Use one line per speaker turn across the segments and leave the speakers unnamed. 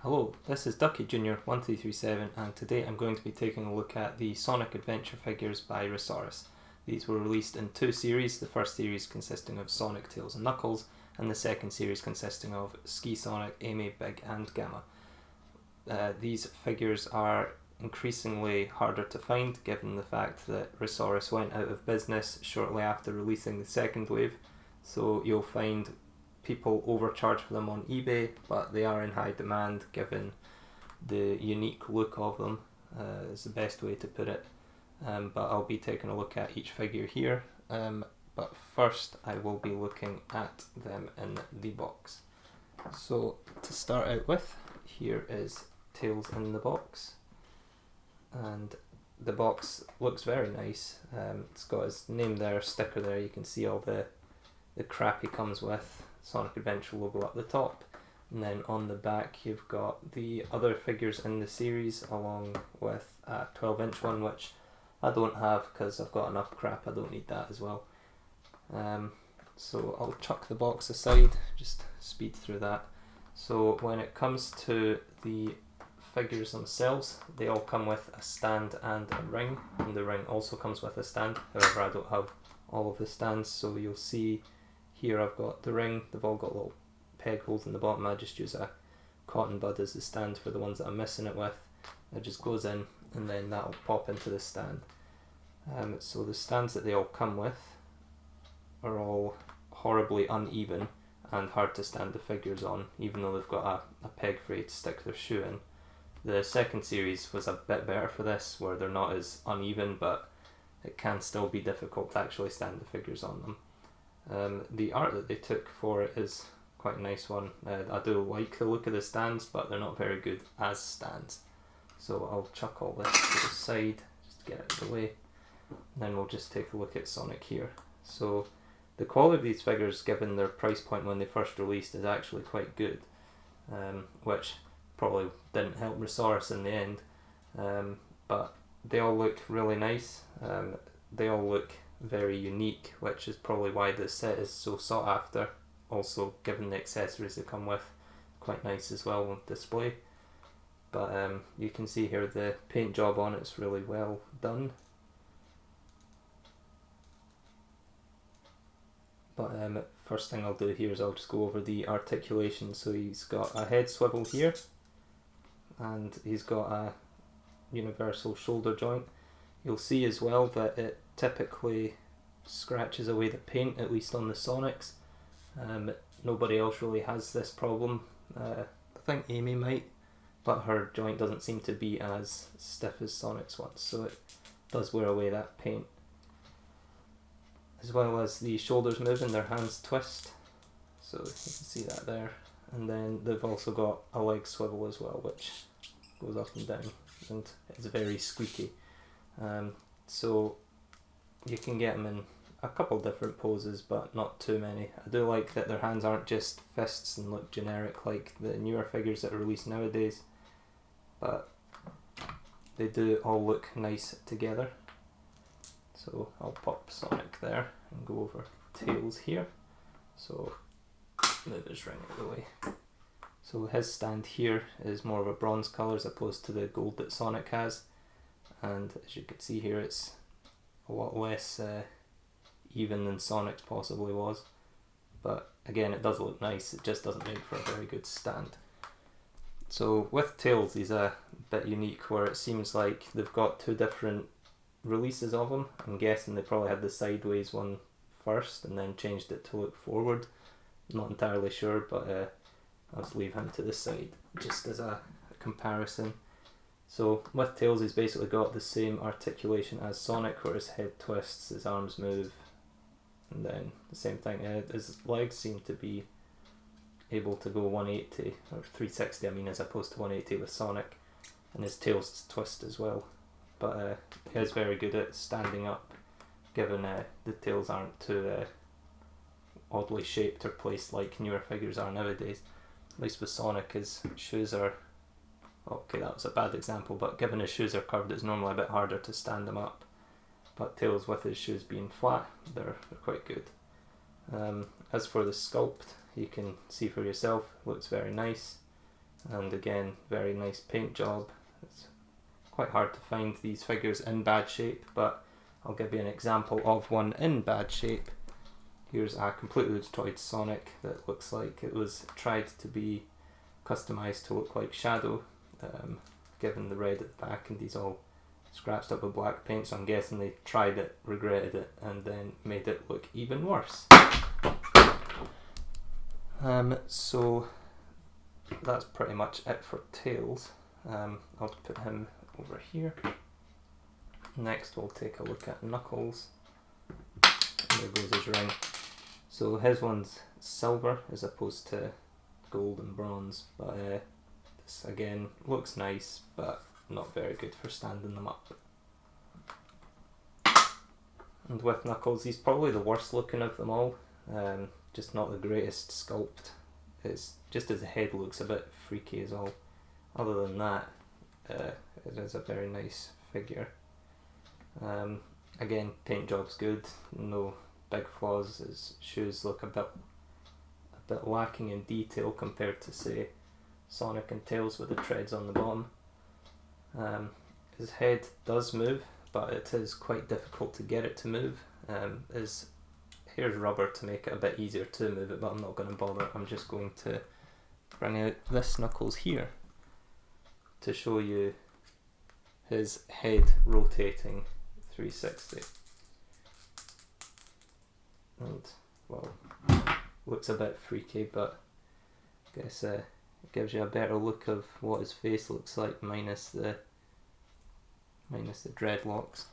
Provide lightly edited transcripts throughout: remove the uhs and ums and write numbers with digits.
Hello, this is Ducky Jr. 1337 and today I'm going to be taking a look at the Sonic Adventure figures by Resaurus. These were released in two series, the first series consisting of Sonic, Tails and Knuckles, and the second series consisting of Ski Sonic, Amy, Big and Gamma. These figures are increasingly harder to find given the fact that Resaurus went out of business shortly after releasing the second wave, so you'll find people overcharge for them on eBay, but they are in high demand given the unique look of them, is the best way to put it. But I'll be taking a look at each figure here, but first I will be looking at them in the box. So to start out with, here is Tails in the box, and the box looks very nice. It's got his name there, sticker there, you can see all the crap he comes with, Sonic Adventure logo up the top, and then on the back you've got the other figures in the series along with a 12-inch one, which I don't have because I've got enough crap, I don't need that as well. So I'll chuck the box aside, just speed through that. So when it comes to the figures themselves, they all come with a stand and a ring, and the ring also comes with a stand. However, I don't have all of the stands, so you'll see here I've got the ring, they've all got little peg holes in the bottom. I just use a cotton bud as the stand for the ones that I'm missing it with. It just goes in and then that'll pop into the stand. So the stands that they all come with are all horribly uneven and hard to stand the figures on, even though they've got a peg for you to stick their shoe in. The second series was a bit better for this, where they're not as uneven, but it can still be difficult to actually stand the figures on them. The art that they took for it is quite a nice one. I do like the look of the stands, but they're not very good as stands. So I'll chuck all this to the side, just to get it out of the way. And then we'll just take a look at Sonic here. So the quality of these figures, given their price point when they first released, is actually quite good, which probably didn't help Resaurus in the end. But they all look really nice. They all look very unique, which is probably why this set is so sought after. Also, given the accessories they come with, quite nice as well on display. But you can see here the paint job on it's really well done. But first thing I'll do here is I'll just go over the articulation. So he's got a head swivel here, and he's got a universal shoulder joint. You'll see as well that it typically scratches away the paint, at least on the Sonics. Nobody else really has this problem. I think Amy might, but her joint doesn't seem to be as stiff as Sonic's one, so it does wear away that paint. As well as the shoulders move and their hands twist, so you can see that there. And then they've also got a leg swivel as well, which goes up and down and it's very squeaky. So you can get them in a couple different poses, but not too many. I do like that their hands aren't just fists and look generic like the newer figures that are released nowadays, but they do all look nice together. So I'll pop Sonic there and go over Tails here. So move his ring out of the way. So his stand here is more of a bronze colour as opposed to the gold that Sonic has, and as you can see here it's a lot less even than Sonic's possibly was, but again it does look nice, it just doesn't make for a very good stand. So with Tails he's a bit unique, where it seems like they've got two different releases of him. I'm guessing they probably had the sideways one first and then changed it to look forward. Not entirely sure, but I'll just leave him to the side just as a comparison. So with Tails he's basically got the same articulation as Sonic, where his head twists, his arms move, and then the same thing. His legs seem to be able to go 180 or 360 I mean, as opposed to 180 with Sonic, and his tails twist as well. But he is very good at standing up, given the tails aren't too oddly shaped or placed like newer figures are nowadays. At least with Sonic, his shoes are, okay, that was a bad example, but given his shoes are curved it's normally a bit harder to stand them up. But Tails, with his shoes being flat, they're quite good. As for the sculpt, you can see for yourself, looks very nice. and again, very nice paint job. It's quite hard to find these figures in bad shape, but I'll give you an example of one in bad shape. Here's a completely destroyed Sonic that looks like it was tried to be customized to look like Shadow, given the red at the back, and he's all scratched up with black paint, so I'm guessing they tried it, regretted it, and then made it look even worse. So that's pretty much it for Tails. I'll put him over here. Next we'll take a look at Knuckles. There goes his ring. So his one's silver as opposed to gold and bronze, but this again looks nice but not very good for standing them up. And with Knuckles, he's probably the worst looking of them all, just not the greatest sculpt. It's just his head looks a bit freaky as all. Other than that, it is a very nice figure. Again, paint job's good, no big flaws. His shoes look a bit lacking in detail compared to, say, Sonic and Tails with the treads on the bottom. His head does move, but it is quite difficult to get it to move. Here's rubber to make it a bit easier to move it, but I'm not going to bother. I'm just going to bring out this Knuckles here to show you his head rotating 360. And, well, looks a bit freaky, but I guess it gives you a better look of what his face looks like minus the dreadlocks.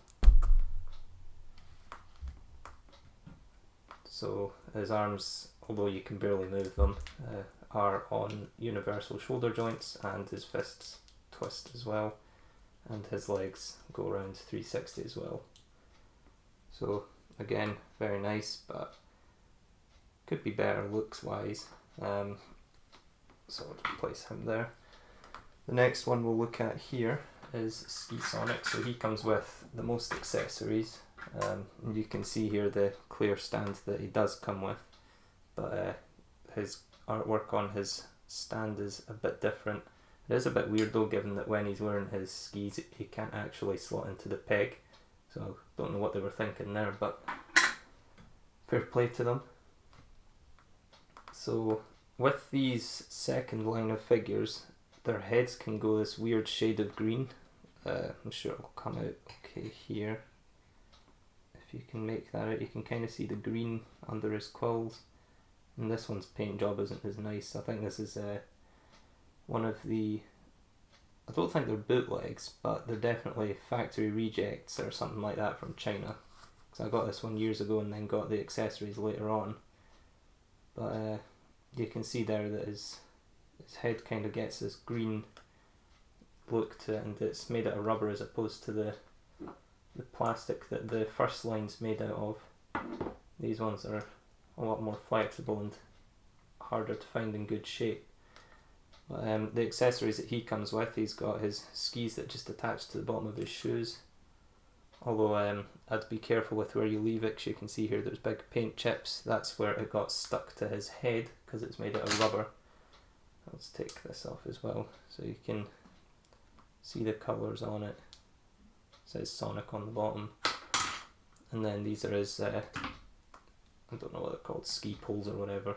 So his arms, although you can barely move them, are on universal shoulder joints, and his fists twist as well, and his legs go around 360 as well. So again, very nice, but could be better looks wise. So I'll just place him there. The next one we'll look at here is Ski Sonic. So he comes with the most accessories. And you can see here the clear stand that he does come with, but his artwork on his stand is a bit different. It is a bit weird though, given that when he's wearing his skis he can't actually slot into the peg, so I don't know what they were thinking there, but fair play to them. So with these second line of figures, their heads can go this weird shade of green. I'm sure it'll come out okay here. If you can make that out, you can kind of see the green under his quills. And this one's paint job isn't as nice. I think this is one of the, I don't think they're bootlegs, but they're definitely factory rejects or something like that from China. Because I got this one years ago and then got the accessories later on. But you can see there that his head kind of gets this green look to it, and it's made out of rubber as opposed to the plastic that the first line's made out of. These ones are a lot more flexible and harder to find in good shape. But, the accessories that he comes with, he's got his skis that just attach to the bottom of his shoes. Although I'd be careful with where you leave it, because you can see here there's big paint chips. That's where it got stuck to his head because it's made out of rubber. Let's take this off as well so you can see the colours on it. It says Sonic on the bottom, and then these are his I don't know what they're called, ski poles or whatever.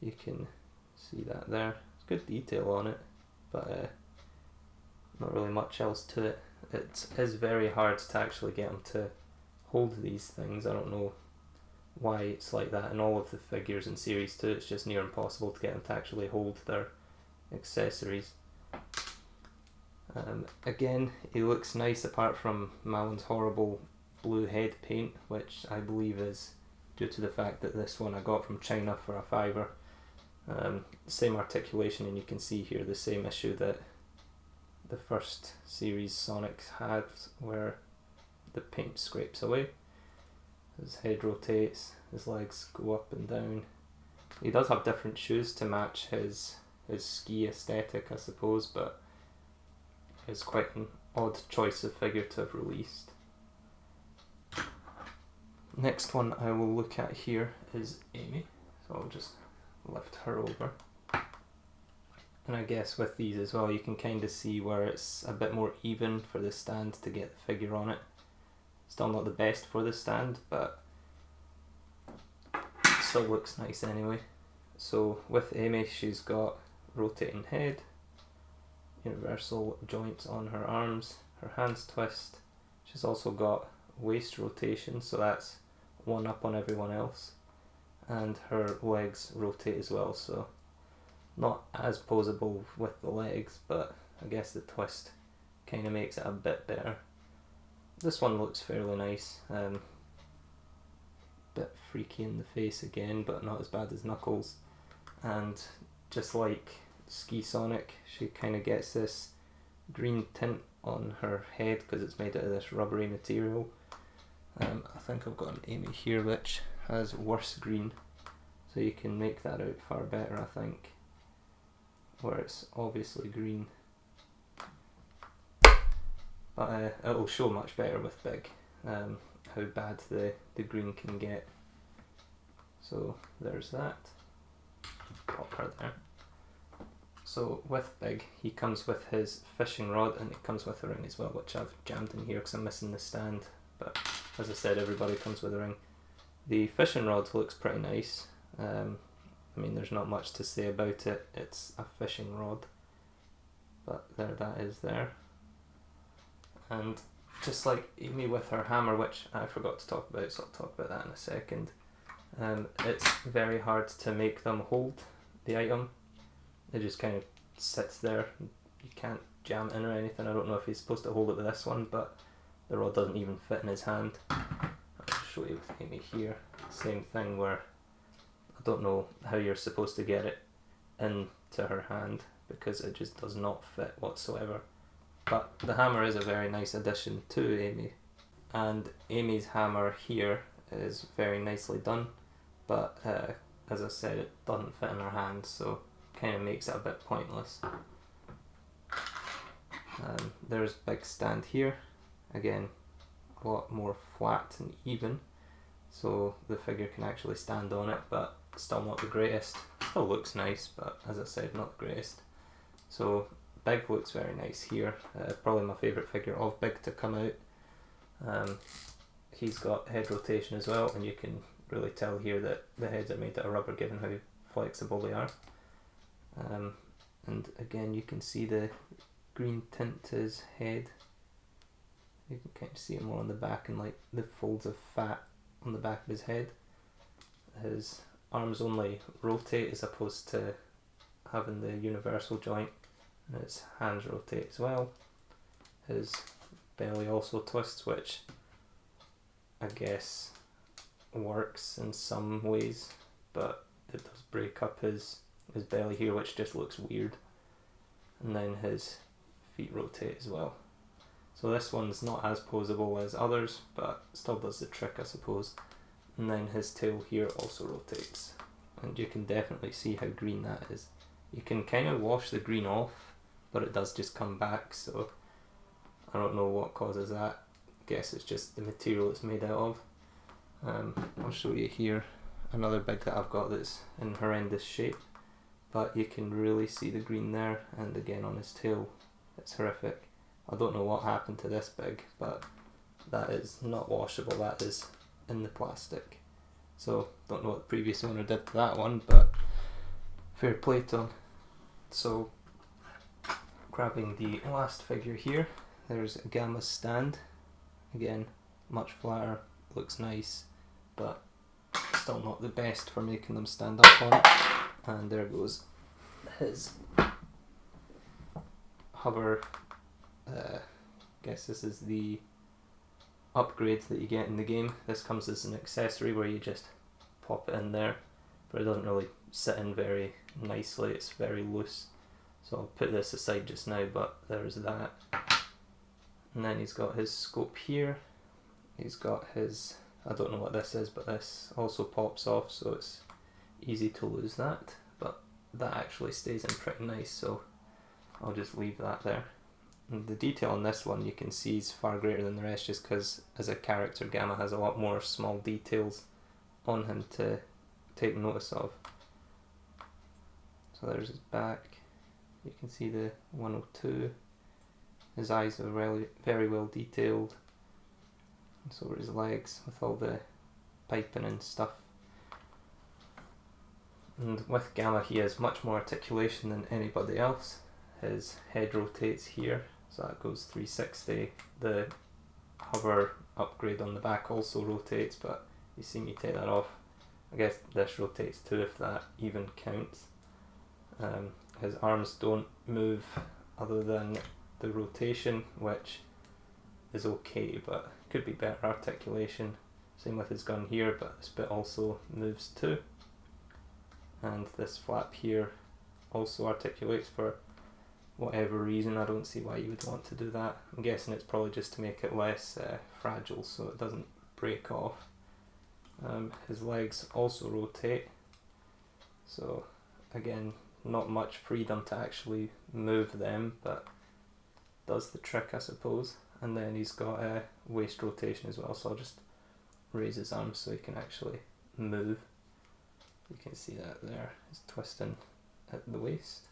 You can see that there. It's good detail on it, but not really much else to it. It is very hard to actually get them to hold these things. I don't know why it's like that in all of the figures in Series 2. It's just near impossible to get them to actually hold their accessories. Again, he looks nice apart from Malon's horrible blue head paint, which I believe is due to the fact that this one I got from China for a $5. Same articulation, and you can see here the same issue that the first series Sonic had, where the paint scrapes away. His head rotates, his legs go up and down. He does have different shoes to match his ski aesthetic, I suppose, but it's quite an odd choice of figure to have released. Next one I will look at here is Amy, so I'll just lift her over. And I guess with these as well, you can kind of see where it's a bit more even for the stand to get the figure on it. Still not the best for the stand, but it still looks nice anyway. So with Amy, she's got rotating head, universal joints on her arms, her hands twist. She's also got waist rotation, so that's one up on everyone else, and her legs rotate as well, so not as posable with the legs, but I guess the twist kind of makes it a bit better. This one looks fairly nice, bit freaky in the face again, but not as bad as Knuckles. And just like Ski Sonic, she kind of gets this green tint on her head because it's made out of this rubbery material. I think I've got an Amy here which has worse green, so you can make that out far better, I think, where it's obviously green. But it'll show much better with Big, how bad the green can get. So there's that. Pop her there. So with Big, he comes with his fishing rod, and it comes with a ring as well, which I've jammed in here because I'm missing the stand. But as I said, everybody comes with a ring. The fishing rod looks pretty nice. I mean, there's not much to say about it. It's a fishing rod, but there that is there. And just like Amy with her hammer, which I forgot to talk about, so I'll talk about that in a second. It's very hard to make them hold the item. It just kind of sits there. You can't jam it in or anything. I don't know if he's supposed to hold it with this one, but the rod doesn't even fit in his hand. I'll show you with Amy here. Same thing, where I don't know how you're supposed to get it into her hand because it just does not fit whatsoever. But the hammer is a very nice addition to Amy, and Amy's hammer here is very nicely done, but as I said, it doesn't fit in her hand, so kind of makes it a bit pointless. There's Big stand here, again a lot more flat and even, so the figure can actually stand on it, but still not the greatest. Still looks nice, but as I said, not the greatest. So Big looks very nice here. Probably my favourite figure of Big to come out. He's got head rotation as well, and you can really tell here that the heads are made out of rubber given how flexible they are. And again, you can see the green tint to his head. You can kind of see it more on the back and like the folds of fat on the back of his head. His arms only rotate as opposed to having the universal joint, and his hands rotate as well. His belly also twists, which I guess works in some ways, but it does break up his belly here, which just looks weird. And then his feet rotate as well. So this one's not as posable as others, but still does the trick, I suppose. And then his tail here also rotates, and you can definitely see how green that is. You can kind of wash the green off, but it does just come back, so I don't know what causes that. I guess it's just the material it's made out of. I'll show you here another Big that I've got that's in horrendous shape, but you can really see the green there, and again on his tail it's horrific. I don't know what happened to this Big, but that is not washable, that is in the plastic. So don't know what the previous owner did to that one, but fair play to him. So grabbing the last figure here, there's Gamma's stand. Again, much flatter, looks nice, but still not the best for making them stand up on it. And there goes his hover. Guess this is the upgrade that you get in the game. This comes as an accessory where you just pop it in there, but it doesn't really sit in very nicely, it's very loose. So I'll put this aside just now, but there's that. And then he's got his scope here. He's got his, I don't know what this is, but this also pops off, so it's easy to lose that. But that actually stays in pretty nice, so I'll just leave that there. And the detail on this one you can see is far greater than the rest, just because as a character Gamma has a lot more small details on him to take notice of. So there's his back, You can see the 102. His eyes are really very well detailed. And so are his legs with all the piping and stuff. And with Gamma he has much more articulation than anybody else. His head rotates here, so that goes 360. The hover upgrade on the back also rotates, but you see me take that off. I guess this rotates too, if that even counts. His arms don't move other than the rotation, which is okay, but could be better articulation. Same with his gun here, but this bit also moves too. And this flap here also articulates for whatever reason. I don't see why you would want to do that. I'm guessing it's probably just to make it less fragile so it doesn't break off. His legs also rotate, so again, not much freedom to actually move them, but does the trick, I suppose. And then he's got a waist rotation as well, so I'll just raise his arms so he can actually move. You can see that there, he's twisting at the waist.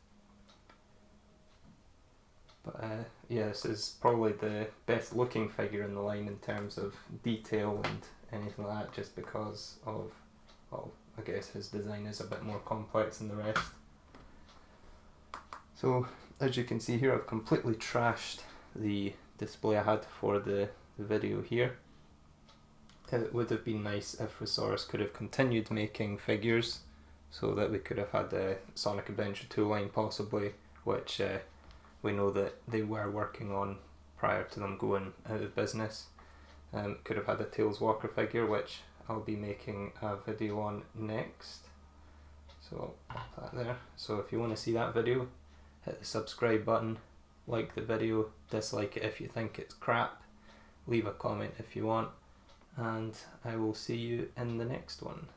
But yeah, this is probably the best looking figure in the line in terms of detail and anything like that, just because of, well, I guess his design is a bit more complex than the rest. So as you can see here, I've completely trashed the display I had for the video here. It would have been nice if Resaurus could have continued making figures, so that we could have had the Sonic Adventure 2 line possibly, which we know that they were working on prior to them going out of business. Could have had a Tails Walker figure, which I'll be making a video on next. So I'll pop that there. So if you want to see that video, hit the subscribe button, like the video, dislike it if you think it's crap, leave a comment if you want, and I will see you in the next one.